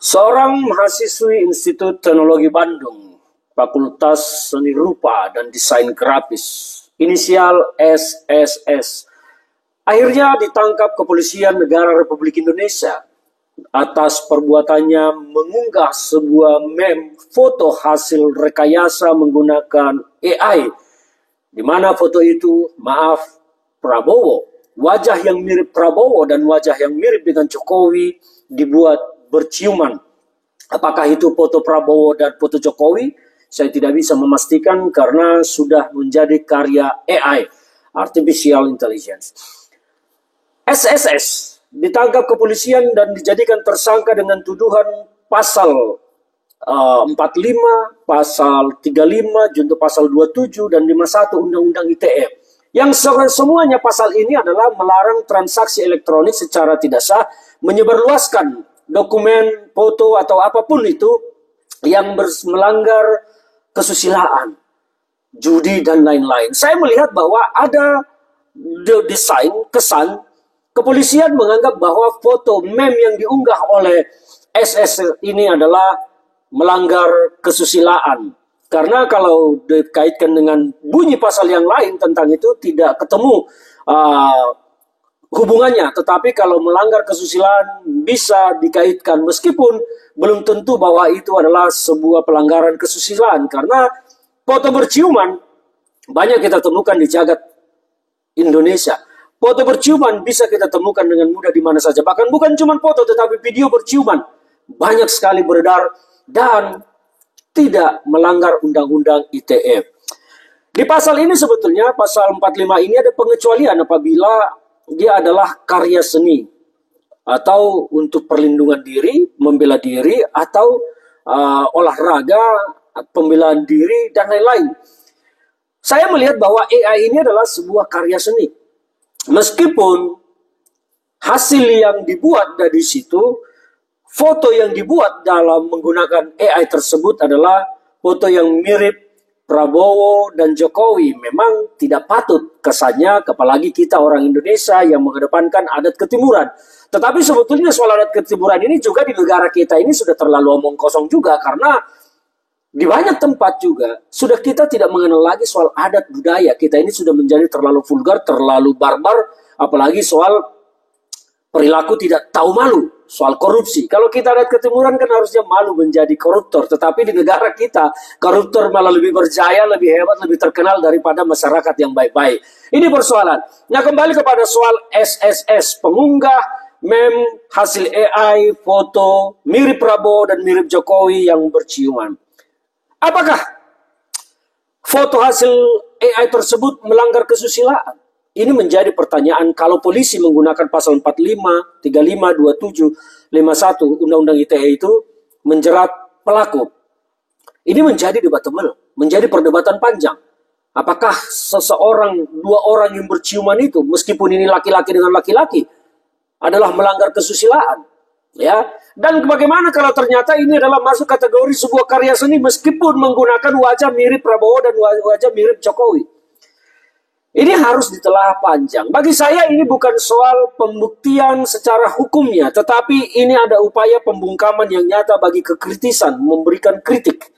Seorang mahasiswi Institut Teknologi Bandung, Fakultas Seni Rupa dan Desain Grafis, inisial SSS, akhirnya ditangkap Kepolisian Negara Republik Indonesia atas perbuatannya mengunggah sebuah meme foto hasil rekayasa menggunakan AI, di mana foto itu, Prabowo, wajah yang mirip Prabowo dan wajah yang mirip dengan Jokowi dibuat berciuman. Apakah itu foto Prabowo dan foto Jokowi? Saya tidak bisa memastikan karena sudah menjadi karya AI, Artificial Intelligence. SSS ditangkap kepolisian dan dijadikan tersangka dengan tuduhan pasal 45, pasal 35, junto pasal 27 dan 51 Undang-Undang ITE. Yang semuanya pasal ini adalah melarang transaksi elektronik secara tidak sah, menyebarluaskan dokumen, foto atau apapun itu yang melanggar kesusilaan, judi dan lain-lain. Saya melihat bahwa ada kesan kepolisian menganggap bahwa foto meme yang diunggah oleh SS ini adalah melanggar kesusilaan. Karena kalau dikaitkan dengan bunyi pasal yang lain tentang itu tidak ketemu hubungannya. Tetapi kalau melanggar kesusilaan bisa dikaitkan, meskipun belum tentu bahwa itu adalah sebuah pelanggaran kesusilaan. Karena foto berciuman banyak kita temukan di jagat Indonesia. Foto berciuman bisa kita temukan dengan mudah di mana saja. Bahkan bukan cuma foto, tetapi video berciuman banyak sekali beredar dan tidak melanggar Undang-Undang ITE. Di pasal ini sebetulnya, pasal 45 ini ada pengecualian apabila dia adalah karya seni atau untuk perlindungan diri, membela diri, atau olahraga, pembelaan diri, dan lain-lain. Saya melihat bahwa AI ini adalah sebuah karya seni. Meskipun hasil yang dibuat dari situ, foto yang dibuat dalam menggunakan AI tersebut adalah foto yang mirip Prabowo dan Jokowi. Memang tidak patut kesannya, apalagi kita orang Indonesia yang mengedepankan adat ketimuran. Tetapi sebetulnya soal adat ketimuran ini juga di negara kita ini sudah terlalu omong kosong juga, karena di banyak tempat juga sudah kita tidak mengenal lagi soal adat budaya. Kita ini sudah menjadi terlalu vulgar, terlalu barbar, apalagi soal perilaku tidak tahu malu, soal korupsi. Kalau kita lihat ketimuran kan harusnya malu menjadi koruptor. Tetapi di negara kita, koruptor malah lebih berjaya, lebih hebat, lebih terkenal daripada masyarakat yang baik-baik. Ini persoalan. Nah, kembali kepada soal SSS, pengunggah meme hasil AI, foto mirip Prabowo dan mirip Jokowi yang berciuman. Apakah foto hasil AI tersebut melanggar kesusilaan? Ini menjadi pertanyaan kalau polisi menggunakan pasal 45, 35, 27, 51 Undang-Undang ITE itu menjerat pelaku. Ini menjadi debatable, menjadi perdebatan panjang. Apakah seseorang, dua orang yang berciuman itu, meskipun ini laki-laki dengan laki-laki, adalah melanggar kesusilaan? Ya, dan bagaimana kalau ternyata ini adalah masuk kategori sebuah karya seni meskipun menggunakan wajah mirip Prabowo dan wajah mirip Jokowi? Ini harus ditelaah panjang. Bagi saya ini bukan soal pembuktian secara hukumnya, tetapi ini ada upaya pembungkaman yang nyata bagi kekritisan, memberikan kritik.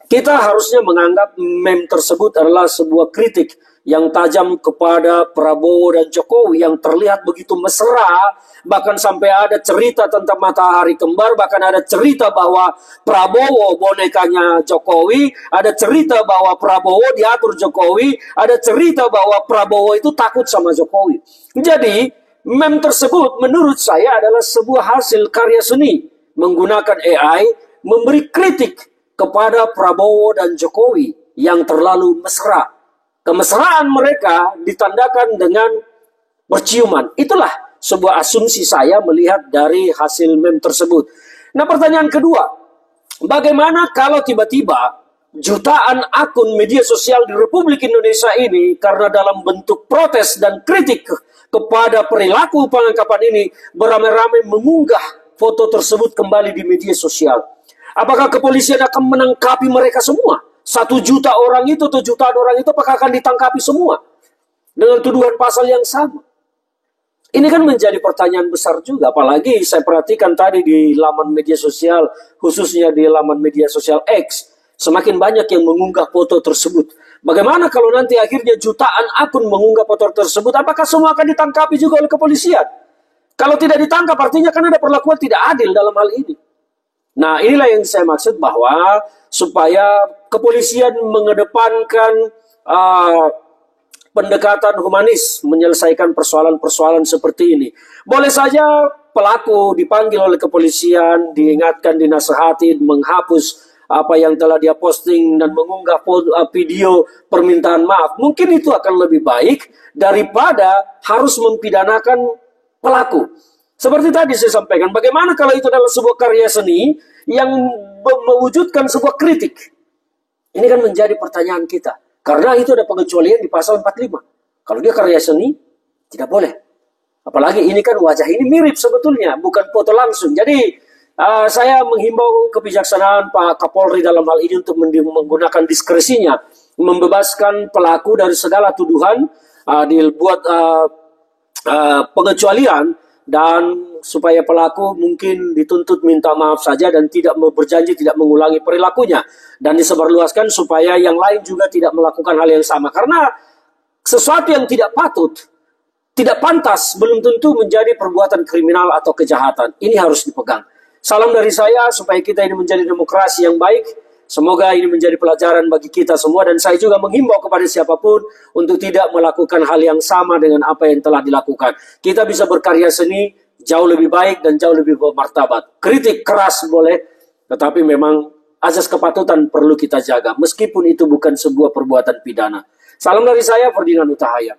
Kita harusnya menganggap meme tersebut adalah sebuah kritik yang tajam kepada Prabowo dan Jokowi yang terlihat begitu mesra, bahkan sampai ada cerita tentang matahari kembar, bahkan ada cerita bahwa Prabowo bonekanya Jokowi, ada cerita bahwa Prabowo diatur Jokowi, ada cerita bahwa Prabowo itu takut sama Jokowi. Jadi, meme tersebut menurut saya adalah sebuah hasil karya seni menggunakan AI memberi kritik kepada Prabowo dan Jokowi yang terlalu mesra. Kemesraan mereka ditandakan dengan berciuman. Itulah sebuah asumsi saya melihat dari hasil meme tersebut. Nah, pertanyaan kedua, bagaimana kalau tiba-tiba jutaan akun media sosial di Republik Indonesia ini karena dalam bentuk protes dan kritik kepada perilaku penangkapan ini beramai-ramai mengunggah foto tersebut kembali di media sosial? Apakah kepolisian akan menangkapi mereka semua? 1 juta orang itu, atau jutaan orang itu apakah akan ditangkapi semua dengan tuduhan pasal yang sama? Ini kan menjadi pertanyaan besar juga, apalagi saya perhatikan tadi di laman media sosial, khususnya di laman media sosial X, semakin banyak yang mengunggah foto tersebut. Bagaimana kalau nanti akhirnya jutaan akun mengunggah foto tersebut, apakah semua akan ditangkapi juga oleh kepolisian? Kalau tidak ditangkap, artinya kan ada perlakuan tidak adil dalam hal ini. Nah, inilah yang saya maksud bahwa supaya kepolisian mengedepankan pendekatan humanis menyelesaikan persoalan-persoalan seperti ini. Boleh saja pelaku dipanggil oleh kepolisian, diingatkan, dinasehati, menghapus apa yang telah dia posting dan mengunggah video permintaan maaf. Mungkin itu akan lebih baik daripada harus mempidanakan pelaku. Seperti tadi saya sampaikan, bagaimana kalau itu adalah sebuah karya seni yang mewujudkan sebuah kritik? Ini kan menjadi pertanyaan kita. Karena itu ada pengecualian di pasal 45. Kalau dia karya seni, tidak boleh. Apalagi ini kan wajah ini mirip sebetulnya, bukan foto langsung. Jadi saya menghimbau kebijaksanaan Pak Kapolri dalam hal ini untuk menggunakan diskresinya, membebaskan pelaku dari segala tuduhan, dibuat pengecualian, dan supaya pelaku mungkin dituntut minta maaf saja dan tidak berjanji tidak mengulangi perilakunya, dan disebarluaskan supaya yang lain juga tidak melakukan hal yang sama, karena sesuatu yang tidak patut, tidak pantas, belum tentu menjadi perbuatan kriminal atau kejahatan. Ini harus dipegang. Salam dari saya supaya kita ini menjadi demokrasi yang baik. Semoga ini menjadi pelajaran bagi kita semua, dan saya juga menghimbau kepada siapapun untuk tidak melakukan hal yang sama dengan apa yang telah dilakukan. Kita bisa berkarya seni jauh lebih baik dan jauh lebih bermartabat. Kritik keras boleh, tetapi memang azas kepatutan perlu kita jaga, meskipun itu bukan sebuah perbuatan pidana. Salam dari saya, Ferdinand Hutahayan.